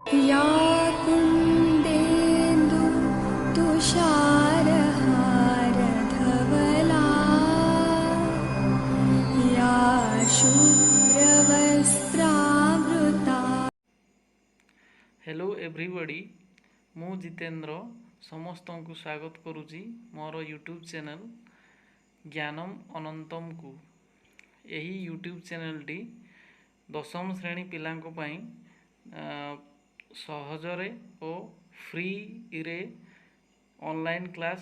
या कुन्देन्दु तुषारहारधवला या शुभ्रवस्त्रावृता। Hello everybody, मु जितेंद्र समस्त को स्वागत करुच्ची मोर यूट्यूब चैनल ज्ञानम अनंतम को। यही यूट्यूब चैनल टी दशम श्रेणी पिलांको पाई सहजरे और फ्री रे ऑनलाइन क्लास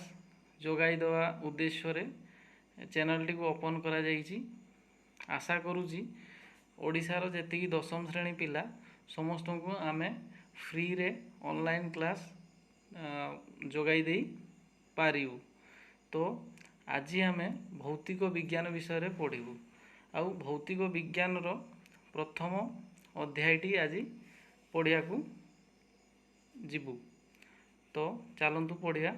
जोगाई देवा उद्देश्य रे चैनल टी को ओपन करा जाइछि। आशा करुच्ची ओडिशार जेतिकी दशम श्रेणी पिला समस्त को आमे फ्री रे ऑनलाइन क्लास जोगाई दे पारिबु। तो आज आम भौतिक विज्ञान विषय रे पढ़ू। आउ भौतिक विज्ञान रो प्रथम अध्यायटी आज पढ़िया को जीवु। तो चलतु पढ़िया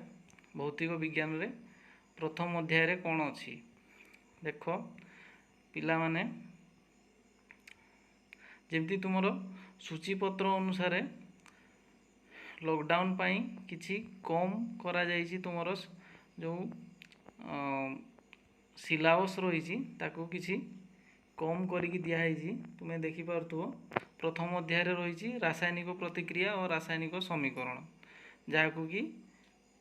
भौतिक विज्ञान रे प्रथम अध्याय रे कौन अच्छी देख पिला माने जमती तुमर सूचीपत्र अनुसार लॉकडाउन पाई किछि कम करा जाइछि। तुमर जो सिलेबस रही ताकू किछि कम करिकी दिया है। तुम्हें देखि पारथुओ प्रथम अध्याय रे रही रासायनिक प्रतिक्रिया और रासायनिक समीकरण जहाँकू कि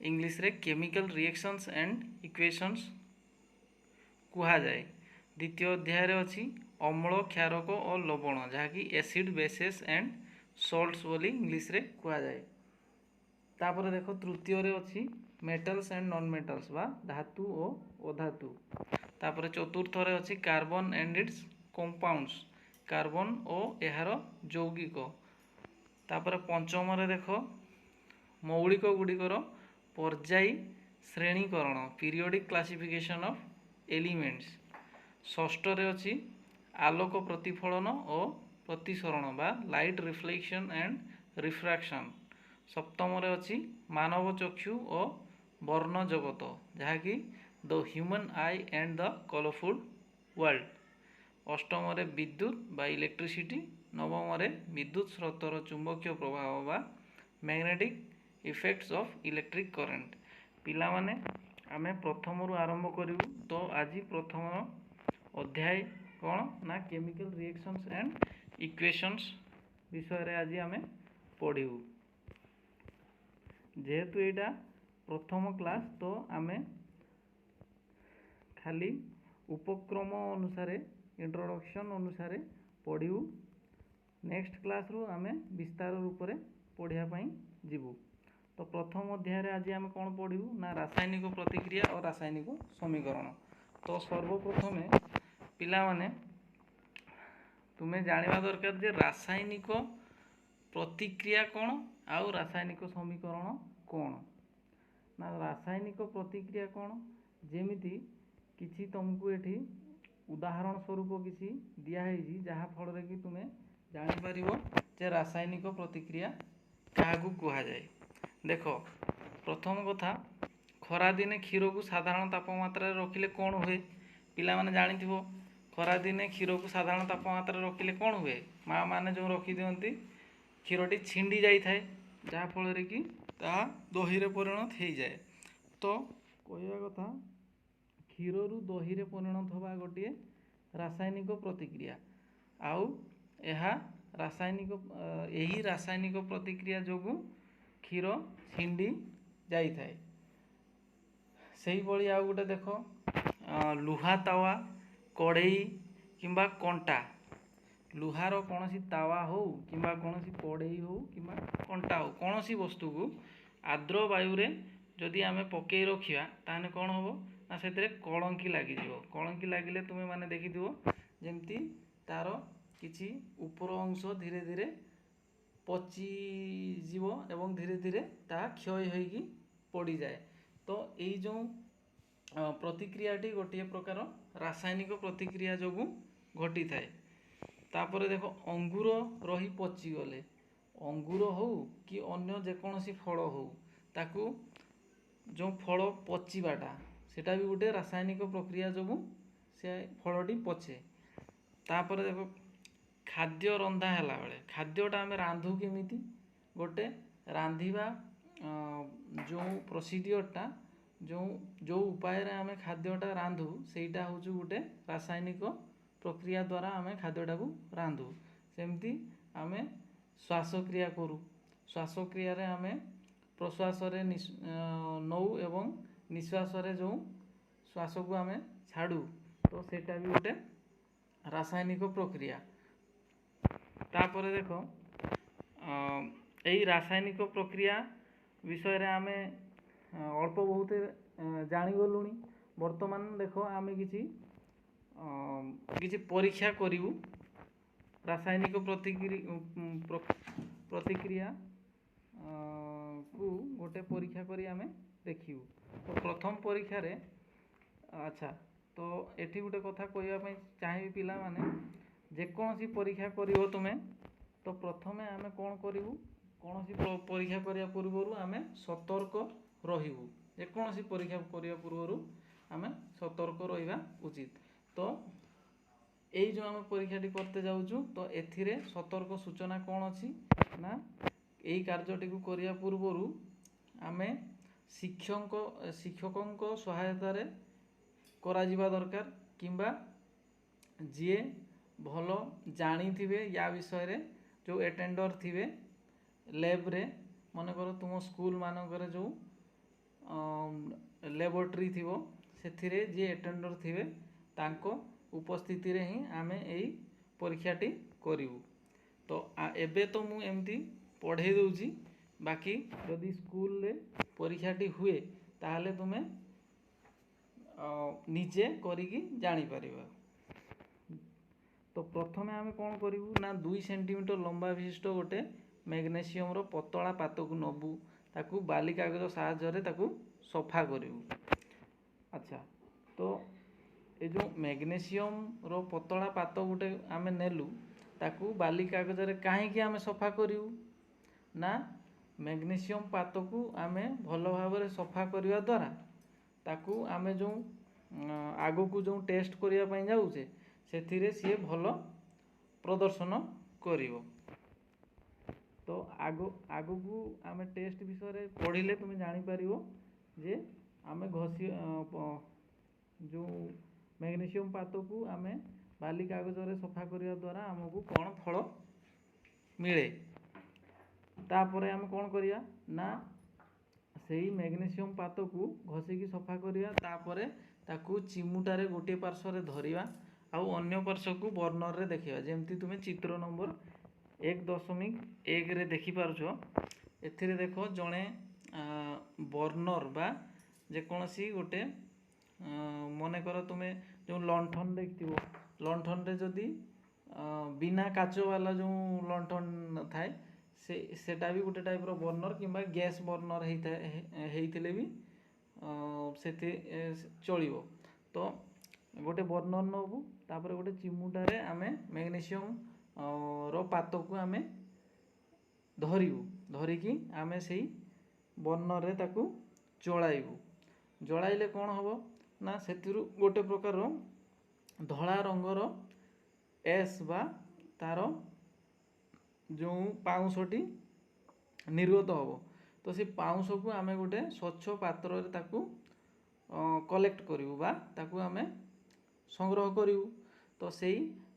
इंग्लिश रे केमिकल रिएक्शंस एंड इक्वेशंस कुहा जाए। द्वितीय अध्याय रे अछि अम्ल क्षारक और लवण जहाँकि एसिड बेसेस एंड सॉल्ट्स बोली इंग्लिश रे कुहा जाए। तापर देखो तृतीय रे अछि मेटल्स एंड नॉन मेटल्स बा धातु और अधातु। तापर चतुर्थ रे अछि carbon and it's compounds carbon और एहार यौगिक। तापर पंचम रे देखो मौलिक गुड़िकर पर्यायी श्रेणीकरण पीरियोडिक क्लासिफिकेशन ऑफ एलिमेंट्स। षष्ठ रे अछि आलोक प्रतिफलन और प्रतिसरण बा लाइट रिफ्लेक्शन एंड रिफ्रैक्शन। सप्तम रे अछि मानव चक्षु और वर्ण जगत जहाँकि the human I and the colourful world. अष्टम रे विद्युत बा इलेक्ट्रिसिटी। नवम रे विद्युत स्रोतर चुंबकीय प्रभाव बा magnetic effects of electric current. पिला माने आमे प्रथम रु आरंभ करिवु। तो आज प्रथम अध्याय कौन ना केमिकल रिएक्शंस एंड इक्वेशंस विषय रे आज आमे पढ़िबु। जेहेतु एटा प्रथम क्लास तो आमे खाली उपक्रम अनुसार इंट्रोडक्शन अनुसार पढ़ू। नेक्स्ट क्लास रु आमे विस्तार रूप से पढ़िया जीवु। तो प्रथम अध्याय रे आज आम कौन पढ़ू ना रासायनिक प्रतिक्रिया और रासायनिक समीकरण। तो सर्वप्रथम पिला माने तुम्हें जानिबा दरकार जे रासायनिक प्रतिक्रिया कौन आउ रासायनिक समीकरण कौन। ना रासायनिक प्रतिक्रिया कौन जेमिति किछि तुमको एठी उदाहरण स्वरूप किसी दिखाई जहाँ फल कि तुम्हें जापर जे रासायनिक प्रतिक्रिया क्या कह जाए। देख प्रथम कथा खरा दिने क्षीर को साधारण तापमात्रा रखिले कौन हुए पिला माने जानिथिबो। खरा दिने क्षीर को साधारण तापमात्रा रखिले कौन हुए माँ माने जो रखी दियंती क्षीरटी छिंडी जाई थाए जहाँ फल कि ताहा दही रे परिणत हो जाए। तो कहवा कथा क्षीर रु दही रे परिणत होगा गोटे रासायनिक प्रतिक्रिया आउ यह रासायनिक यही रासायनिक प्रतिक्रिया जोगु क्षीर छिंडी जाई थाए। सही भली आउ गोटे देख लुहा तावा कड़ई किंबा कंटा लुहार कौन सी तावा हो किंबा कौन सी कड़ई हो किंबा कंटा हो कौन सी वस्तु को आर्द्र वायु रे जदि आमे पकई रखिया ताने कौन होबो ना सेतरे कलंकी लागी जिवो। कलंकी लागिले तुमे माने देखिथिबो जेमती तार किछि ऊपर अंश धीरे धीरे पची जीव एवं धीरे धीरे ता क्षय होइकी पड़ी जाए। तो यही जो प्रतिक्रियाटी गोटे प्रकार रासायनिक प्रतिक्रिया जोगु घटी थाए। तापर देखो अंगूर रही पची गले अंगूर हो कि अन्य जेकोसी फल हो ताकू जो फल पचिबाटा सेटा भी गोटे रासायनिक प्रक्रिया जोगु से फलटी पचे। तापर देखो खाद्य रंधा है बेले खाद्यटा आम रांधु केमिति गोटे रांधिबा जो प्रोसीडियरटा जो उपाय आम खाद्यटा रांधु सेटा हूँ गोटे रासायनिक प्रक्रिया द्वारा आम खाद्यटा को रांधु सेमती आम श्वासक्रिया करूँ श्वासक्रिया आम प्रश्वास नौ एवं निश्वास जो श्वास को आम छाड़ू तो सेटा भी गोटे रासायनिक प्रक्रिया तापर देख यही रासायनिक प्रक्रिया विषय आम अल्प बहुत जागलु बर्तमान देख आम किसी परीक्षा करूँ रासायनिक प्रतिक्रिया को गोटे परीक्षा करी आम देखू तो प्रथम परीक्षा रे अच्छा तो एठी गोटे कथा कहवाई चाहिए पिला माने जेकोसी परीक्षा करिवो तुमे तो प्रथमे आम कौन करूँ कौन परीक्षा करने पूर्व आम सतर्क रहिबू जेकोसी परीक्षा करने पूर्व आम सतर्क रहिबा उचित तो यही जो आम परीक्षाटी करते जाऊँ तो एथिरे सतर्क सूचना कौन अच्छी ना यही कार्यटी को करने पूर्व आम शिक्षकों सहायता रे करा जिबा दरकार किंबा जी भल जानी थिबे या विषय रे जो एटेंडर थिबे लैब रे मन कर तुम स्कूल मानकर जो लैबोरेटरी थिबो सेथिरे जी एटेंडर थिबे तांको उपस्थिति रे ही आमे एई परीक्षाटी करिवु तो एबे तो मु एमती पढ़े दउची बाकी यदि स्कूल रे परीक्षाटी हुए ताहले तुमे निजे करिकी जानी परिबा तो प्रथमे आमे कौन करूँ ना 2 सेंटीमीटर लंबा विशिष्ट गोटे मैग्नेशियम रो पतला पात को नबू ताकू बाली कागज साहाय्य ताकू सफा करूँ अच्छा तो ये जो मैग्नेशियम रो पतला पात गोटे आमे नेलु ताकू बाली कागज रे काहेकि आमे सफा करूँ ना मैग्नेशियम पात को आमे भल भाव में सफा करने द्वारा ताकू आमे जो आगो को जो टेस्ट करने पाई जाऊे से सी भल प्रदर्शन करिवो तो आगो को आमे टेस्ट विषय पढ़िले तुम जानी पारिबो जे आमे घसी जो मैग्नेशियम पात को आमे बाली कागज रे सफा करने द्वारा आमको कौन फल मिले तापर आम कौन करिया ना सेही मैग्नेशियम पात को घसिकी सफा करिया तापर ताकू चिमुटारे गोटे पार्श्व रे धरिया आउ अन्य पार्श्व को बर्नर रे देखिबा जेमती तुमे चित्र नंबर 1.1 रे देखि पारुछो एथिरे देखो जणे बर्नर बा जेकोसी गोटे मने कर तुमे जो लंठन देखिथिबो लंठन रे जदी बिना काच वाला जो लंठन थाए सेटा भी गोटे टाइप रो बर्नर किंबा गैस बर्नर हेइथिले भी सेति चलिबो तो गोटे बर्नर नबू तापर गोटे चिमुटारे आमे मैग्नेशियम रो पात को आमे धरिबू धरिकी आमे सेही बर्नर रे ताकू जळाइबू जळाइले कोन हबो ना सेतिरु गोटे प्रकार रो धळा रंगर एस बा तार जो पाउंसटी निर्गत हम तो से पाउंस को आम गोटे स्वच्छ पात्र ताकू कलेक्ट करूँ बा ताकू आम संग्रह करूँ तो से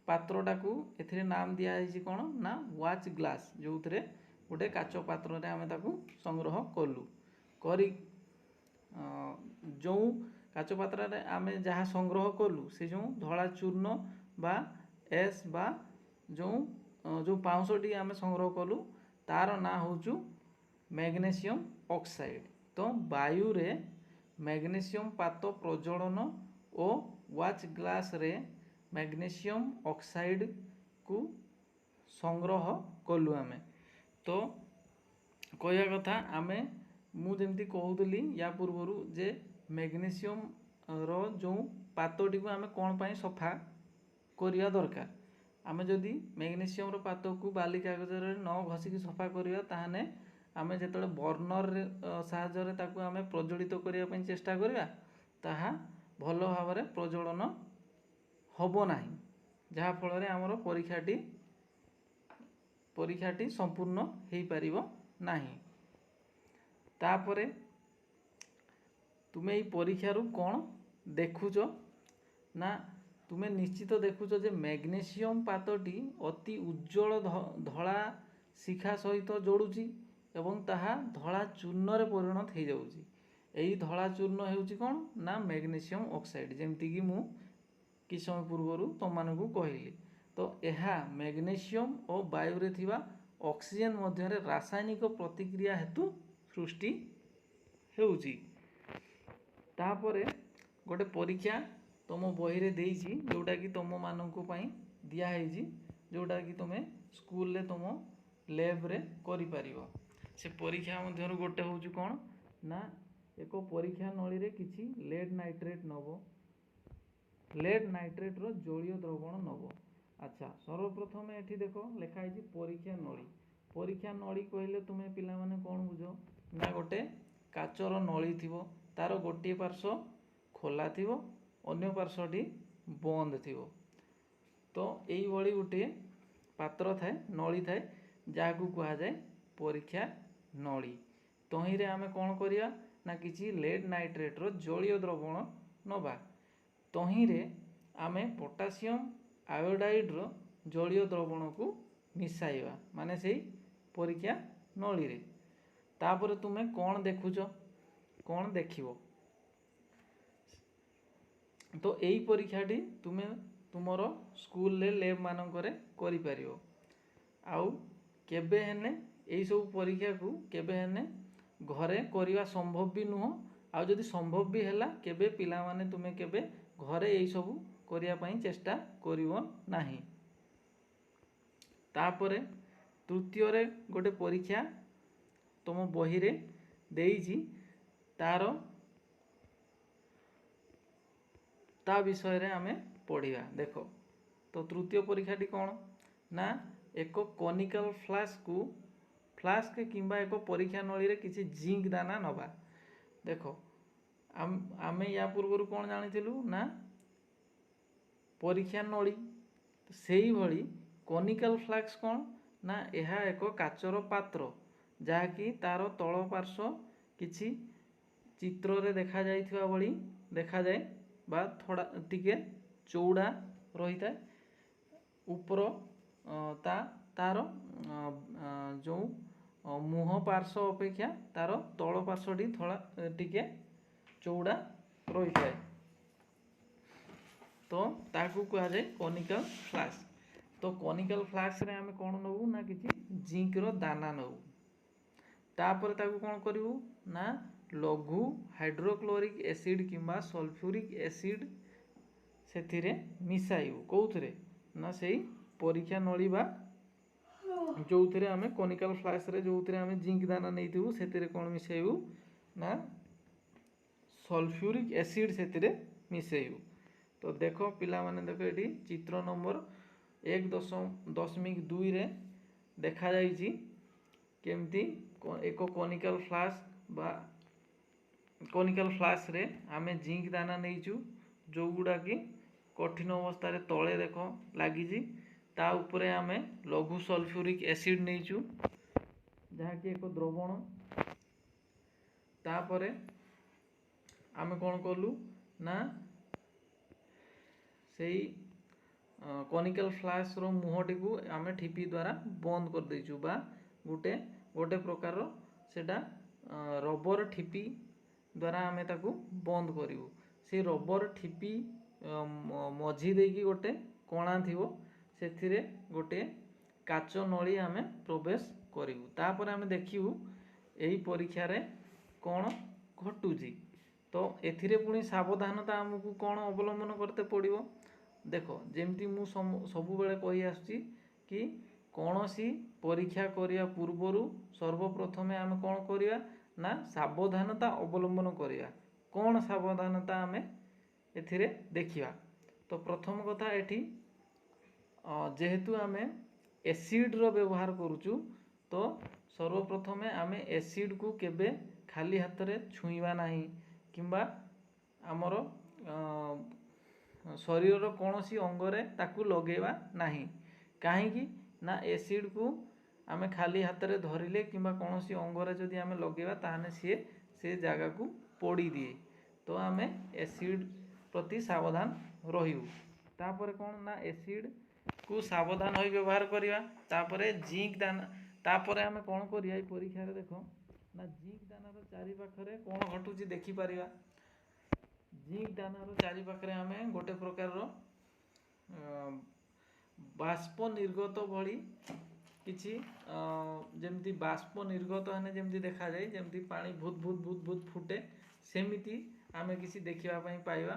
पात्रटा को एथिरे नाम दिखाई कौन ना वाच ग्लास जो थे गोटे काच पात्र आम ताकू संग्रह कलु करी जो काच पात्र आम जहाँ संग्रह कलु से जो धला चूर्ण बा एस बा जो पाउंसटी आम संग्रह कलु तार ना हूँ मैग्नेशियम ऑक्साइड तो वायु रे मैग्नेशियम पात प्रज्वलन और वाच ग्लास रे मैग्नेशियम ऑक्साइड को संग्रह कलु आमे तो कहया कथा आमे मु जेमती कहूली या पूर्वर जे मैग्नेशियम रो जो पातटी को आमे कौन पाई सफा करिया दरकार आमे जदि मैग्नेशियम रो पात को बाली कागज रे न घसिकी सफा करिया ताहाने आमे जेतले बर्नर साहाय्य रे ताकू आमे प्रज्वलित करिया पई चेष्टा करिया ताहा भल भाव में प्रज्वलन हबो नाही जहा फल रे हमर परीक्षाटी संपूर्ण हेई पारिबो ନାହିଁ। ତାପରେ ତୁମେ ଏଇ ପରୀକ୍ଷାରୁ କ'ଣ ଦେଖୁଛ ନା ତୁମେ ନିଶ୍ଚିତ ଦେଖୁଛ ଯେ ମ୍ୟାଗ୍ନେସିୟମ୍ ପାତଟି ଅତି ଉଜ୍ଜଳ ଧଳା ଶିଖା ସହିତ ଯୋଡ଼ୁଛି ଏବଂ ତାହା ଧଳା ଚୂର୍ଣ୍ଣରେ ପରିଣତ ହେଇଯାଉଛି। ଏହି ଧଳା ଚୂର୍ଣ୍ଣ ହେଉଛି କ'ଣ ନା ମ୍ୟାଗ୍ନେସିୟମ୍ ଅକ୍ସାଇଡ଼, ଯେମିତିକି ମୁଁ କିଛି ସମୟ ପୂର୍ବରୁ ତୁମମାନଙ୍କୁ କହିଲି। ତ ଏହା ମ୍ୟାଗ୍ନେସିୟମ୍ ଓ ବାୟୁରେ ଥିବା ଅକ୍ସିଜେନ୍ ମଧ୍ୟରେ ରାସାୟନିକ ପ୍ରତିକ୍ରିୟା ହେତୁ ସୃଷ୍ଟି ହେଉଛି। ତାପରେ ଗୋଟେ ପରୀକ୍ଷା ତୁମ ବହିରେ ଦେଇଛି, ଯେଉଁଟାକି ତୁମମାନଙ୍କ ପାଇଁ ଦିଆହେଇଛି, ଯେଉଁଟାକି ତୁମେ ସ୍କୁଲରେ ତୁମ ଲ୍ୟାବ୍ରେ କରିପାରିବ। ସେ ପରୀକ୍ଷା ମଧ୍ୟରୁ ଗୋଟେ ହେଉଛି କ'ଣ ନା ଏକ ପରୀକ୍ଷା ନଳୀରେ କିଛି ଲେଡ୍ ନାଇଟ୍ରେଟ୍ ନେବ, ଲେଡ୍ ନାଇଟ୍ରେଟ୍ର ଜଳୀୟ ଦ୍ରବଣ ନେବ। ଆଚ୍ଛା, ସର୍ବପ୍ରଥମେ ଏଠି ଦେଖ ଲେଖା ହେଇଛି ପରୀକ୍ଷା ନଳୀ। ପରୀକ୍ଷା ନଳୀ କହିଲେ ତୁମେ ପିଲାମାନେ କ'ଣ ବୁଝ ନା ଗୋଟେ କାଚର ନଳୀ ଥିବ, ତାର ଗୋଟିଏ ପାର୍ଶ୍ୱ ଖୋଲା ଥିବ, ଅନ୍ୟ ପାର୍ଶ୍ୱଟି ବନ୍ଦ ଥିବ। ତ ଏଇଭଳି ଗୋଟିଏ ପାତ୍ର ଥାଏ, ନଳୀ ଥାଏ, ଯାହାକୁ କୁହାଯାଏ ପରୀକ୍ଷା ନଳୀ। ତହିଁରେ ଆମେ କ'ଣ କରିବା ନା କିଛି ଲେଡ୍ ନାଇଟ୍ରେଟ୍ର ଜଳୀୟ ଦ୍ରବଣ ନେବା। ତହିଁରେ ଆମେ ପଟାସିୟମ୍ ଆୟୋଡାଇଡ଼୍ର ଜଳୀୟ ଦ୍ରବଣକୁ ମିଶାଇବା, ମାନେ ସେଇ ପରୀକ୍ଷା ନଳୀରେ। ତାପରେ ତୁମେ କ'ଣ ଦେଖୁଛ, କ'ଣ ଦେଖିବ? ତ ଏଇ ପରୀକ୍ଷାଟି ତୁମେ ତୁମର ସ୍କୁଲରେ ଲ୍ୟାବ୍ ମାନଙ୍କରେ କରିପାରିବ। ଆଉ କେବେ ହେନେ ଏଇସବୁ ପରୀକ୍ଷାକୁ କେବେ ହେନେ ଘରେ କରିବା ସମ୍ଭବ ବି ନୁହଁ। ଆଉ ଯଦି ସମ୍ଭବ ବି ହେଲା, କେବେ ପିଲାମାନେ ତୁମେ କେବେ ଘରେ ଏଇସବୁ କରିବା ପାଇଁ ଚେଷ୍ଟା କରିବ ନାହିଁ। ତାପରେ ତୃତୀୟରେ ଗୋଟେ ପରୀକ୍ଷା ତୁମ ବହିରେ ଦେଇଛି, ତା ବିଷୟରେ ଆମେ ପଢ଼ିବା। ଦେଖ, ତ ତୃତୀୟ ପରୀକ୍ଷାଟି କ'ଣ ନା ଏକ କନିକାଲ ଫ୍ଲାସ୍କ କିମ୍ବା ଏକ ପରୀକ୍ଷା ନଳୀରେ କିଛି ଜିଙ୍କ ଦାନା ନେବା। ଦେଖ, ଆମେ ୟା ପୂର୍ବରୁ କ'ଣ ଜାଣିଥିଲୁ ନା ପରୀକ୍ଷା ନଳୀ, ସେଇଭଳି କନିକାଲ ଫ୍ଲାସ୍କ କ'ଣ ନା ଏହା ଏକ କାଚର ପାତ୍ର, ଯାହାକି ତାର ତଳ ପାର୍ଶ୍ୱ କିଛି ଚିତ୍ରରେ ଦେଖାଯାଇଥିବା ଭଳି ଦେଖାଯାଏ ବା ଥୋଡ଼ା ଟିକେ ଚଉଡ଼ା ରହିଥାଏ। ଉପର ତାର ଯେଉଁ ମୁହଁ ପାର୍ଶ୍ୱ ଅପେକ୍ଷା ତାର ତଳ ପାର୍ଶ୍ୱଟି ଥୋଡ଼ା ଟିକେ ଚଉଡ଼ା ରହିଥାଏ। ତ ତାକୁ କୁହାଯାଏ କନିକାଲ ଫ୍ଲାସ୍କ। ତ କନିକାଲ ଫ୍ଲାସ୍କରେ ଆମେ କ'ଣ ନେବୁ ନା କିଛି ଜିଙ୍କର ଦାନା ନେବୁ। ତାପରେ ତାକୁ କ'ଣ କରିବୁ ନା ଲଘୁ ହାଇଡ୍ରୋକ୍ଲୋରିକ୍ ଏସିଡ୍ କିମ୍ବା ସଲଫ୍ୟୁରିକ୍ ଏସିଡ୍ ସେଥିରେ ମିଶାଇବୁ। କେଉଁଥିରେ ନା ସେଇ ପରୀକ୍ଷା ନଳୀ ବା ଯେଉଁଥିରେ ଆମେ କନିକାଲ ଫ୍ଲାସ୍କରେ ଯେଉଁଥିରେ ଆମେ ଜିଙ୍କ ଦାନା ନେଇଥିବୁ, ସେଥିରେ କ'ଣ ମିଶାଇବୁ ନା ସଲଫ୍ୟୁରିକ୍ ଏସିଡ୍ ସେଥିରେ ମିଶାଇବୁ। ତ ଦେଖ ପିଲାମାନେ, ଦେଖ ଏଠି ଚିତ୍ର ନମ୍ବର 1.2ରେ ଦେଖାଯାଇଛି କେମିତି ଏକ କନିକାଲ ଫ୍ଲାସ୍କରେ ଆମେ ଜିଙ୍କ ଦାନା ନେଇଛୁ, ଯେଉଁଗୁଡ଼ାକି କଠିନ ଅବସ୍ଥାରେ ତଳେ ଦେଖ ଲାଗିଛି। ତା ଉପରେ ଆମେ ଲଘୁ ସଲଫ୍ୟୁରିକ୍ ଏସିଡ୍ ନେଇଛୁ, ଯାହାକି ଏକ ଦ୍ରବଣ। ତାପରେ ଆମେ କ'ଣ କଲୁ ନା ସେଇ କନିକାଲ ଫ୍ଲାସ୍କର ମୁହଁଟିକୁ ଆମେ ଠିପି ଦ୍ୱାରା ବନ୍ଦ କରିଦେଇଛୁ, ବା ଗୋଟେ ପ୍ରକାରର ସେଇଟା ରବର ଠିପି ଦ୍ୱାରା ଆମେ ତାକୁ ବନ୍ଦ କରିବୁ। ସେଇ ରବର ଠିପି ମଝି ଦେଇକି ଗୋଟେ କଣା ଥିବ, ସେଥିରେ ଗୋଟେ କାଚ ନଳୀ ଆମେ ପ୍ରବେଶ କରିବୁ। ତାପରେ ଆମେ ଦେଖିବୁ ଏହି ପରୀକ୍ଷାରେ କ'ଣ ଘଟୁଛି। ତ ଏଥିରେ ପୁଣି ସାବଧାନତା ଆମକୁ କ'ଣ ଅବଲମ୍ବନ କରତେ ପଡ଼ିବ। ଦେଖ, ଯେମିତି ମୁଁ ସବୁବେଳେ କହି ଆସୁଛି କି କୌଣସି ପରୀକ୍ଷା କରିବା ପୂର୍ବରୁ ସର୍ବପ୍ରଥମେ ଆମେ କ'ଣ କରିବା ନା ସାବଧାନତା ଅବଲମ୍ବନ କରିବା। କ'ଣ ସାବଧାନତା ଆମେ ଏଥିରେ ଦେଖିବା। ତ ପ୍ରଥମ କଥା, ଏଠି ଯେହେତୁ ଆମେ ଏସିଡ୍ର ବ୍ୟବହାର କରୁଛୁ, ତ ସର୍ବପ୍ରଥମେ ଆମେ ଏସିଡ୍କୁ କେବେ ଖାଲି ହାତରେ ଛୁଇଁବା ନାହିଁ, କିମ୍ବା ଆମର ଶରୀରର କୌଣସି ଅଙ୍ଗରେ ତାକୁ ଲଗେଇବା ନାହିଁ। କାହିଁକି ନା ଏସିଡ୍କୁ आमे खाली हाथ रे धरिले किंबा कौनसी अंगरे जदि आमे लगेबा ताहाने सीए से जगह को पोड़ी दिए। तो आमे एसिड प्रति सावधान रहिबु। तापर कौन ना एसिड को सावधान होई व्यवहार करिया। तापरे जिंक दाना तापरे आमे कौन करिया ए परीक्षा रे देखो ना जिंक दानार चारि पाखरे कौन घटुची देखि पारिया। जिंक दानार चारि पाखरे आमे गोटे प्रकार बाष्प निर्गत भली किछि जेमती बाष्प निर्गत हेने जेमती देखा जाए जेमती पानी भूत भूत भूत भूत फुटे सेमिति आमे किछि देखिबा पई पाइबा।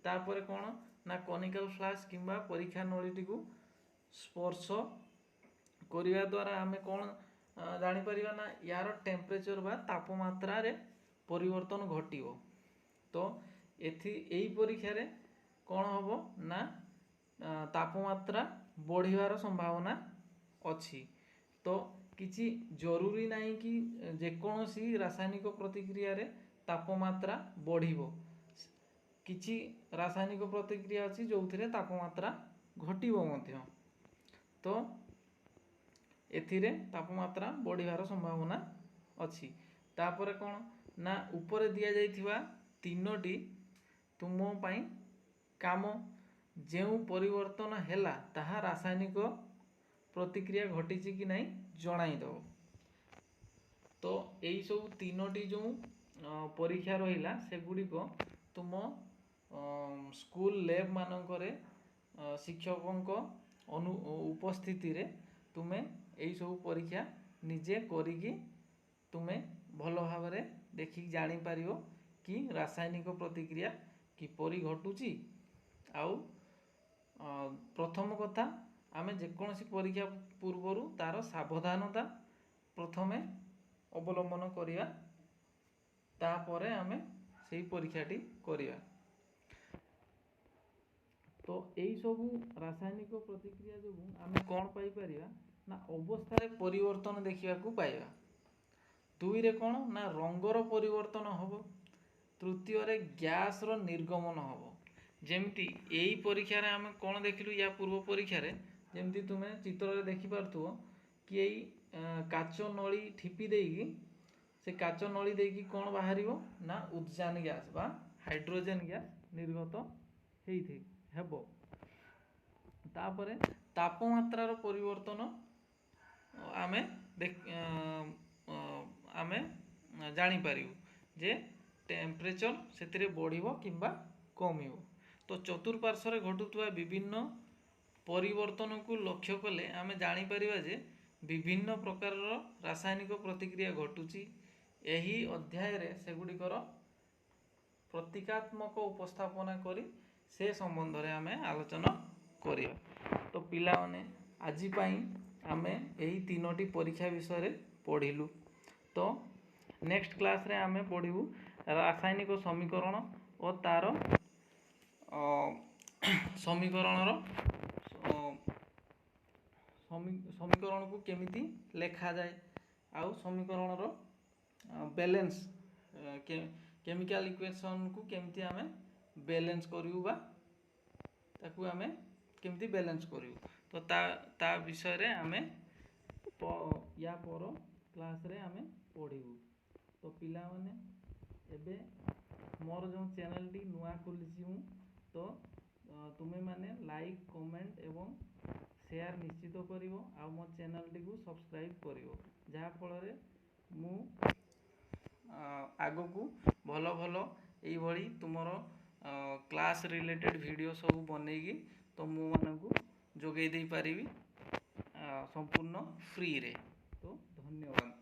तापरे कौन ना कनिकल फ्लाश किंबा परीक्षा नळीटी को स्पर्श करिया द्वारा आमे कौन जानि परिबा ना यार टेम्परेचर बा तापमात्रा रे परिवर्तन घटिबो। तो एही परीक्षा रे कौन हबो ना तापमात्रा बढ़िवार संभावना अछि। तो किछि जरूरी नहीं कि जेकोसी रासायनिक प्रतिक्रिया रे तापमात्रा बढ़िबो। किछि रासायनिक प्रतिक्रिया अछि जोथिरे तापमात्रा घटिबो मध्य। तो एथिरे तापमात्रा बढ़िवार संभावना अछि। तापरे कौन ना ऊपर दिया जाइथिबा तीनोटी तुमो पई काम जेउ परिवर्तन हैला ताहा रासायनिक प्रतिक्रिया घटिछि कि नहीं जणाई दो। तो एई सब तीनोटी जो परीक्षा रहिला सेगुडी को तुम स्कूल लैब मानकरे शिक्षकों उपस्थिति रे तुमे एई सब परीक्षा निजे करिकी तुमे भलो भाबरे देखि जानि पारियो कि रासायनिक प्रतिक्रिया किपरि घटुची। आउ प्रथम कथा आमे जेकोसी परीक्षा पूर्वरु तार सावधानता प्रथमे अवलंबन करिया तापरे आमे सेही परीक्षाटी करिया। तो एई सबु रासायनिक प्रतिक्रिया जो आमे कौन पाई परिया ना अवस्था रे परिवर्तन देखिया को पाइबा। दुई रे कौन ना रंगर परिवर्तन हबो। तृतीय रे गैस रो निर्गमन हबो। जेमती एई परीक्षा रे आमे कौन देखिलु या पूर्व परीक्षा रे जेमती तुमे चित्र रे देखि पारथुओ कि एई काचो नळी ठिपी देइकी से काचो नळी देइकी कौन बाहरिबो ना उद्जान गैस बा हाइड्रोजन गैस निर्गत हेइथि हेबो। तापरे तापमात्रार परिवर्तन आमे आमे जानि पारिबु जे टेम्परेचर सेतिरे बढ़िबो किंबा कमिबो। तो चतुर्पार्श्व रे घटुतुवा विभिन्न परिवर्तन को लक्ष्य कले आमे जानि पारिबा जे विभिन्न प्रकार रासायनिक प्रतिक्रिया घटुची। एही अध्याय रे सेगुडिकर प्रतीकात्मक उपस्थापना करी से संबंध रे आमे आलोचना करिया। तो पिला माने आजि पई आमे एही तीनोटी परीक्षा विषय रे पढिलु। तो नेक्स्ट क्लास रे आमे पढिबु रासायनिक समीकरण और तार समीकरणर समीकरण को केमिति लेखा जाए आउ समीकरणर बैलेंस केमिकल इक्वेशन को केमिति आमे बैलेंस करिउ बा ताकू आमे केमिति बैलेंस करिउ। तो ता विषय रे आमे या पर क्लास रे आमे पढिबु। तो पिला माने एबे मोर जो चैनल टी नुआ खोलिछि हूँ तो तुमे माने लाइक कमेंट एवं शेयर निश्चित करिवो आ मो चैनल टी को सब्सक्राइब करिवो जहा फल रे मु आगो को भलो भलो एई भली तुमरो क्लास रिलेटेड वीडियो सब बनेगी तो मु मानकु जोगै देई पारिबी संपूर्ण फ्री रे। तो धन्यवाद।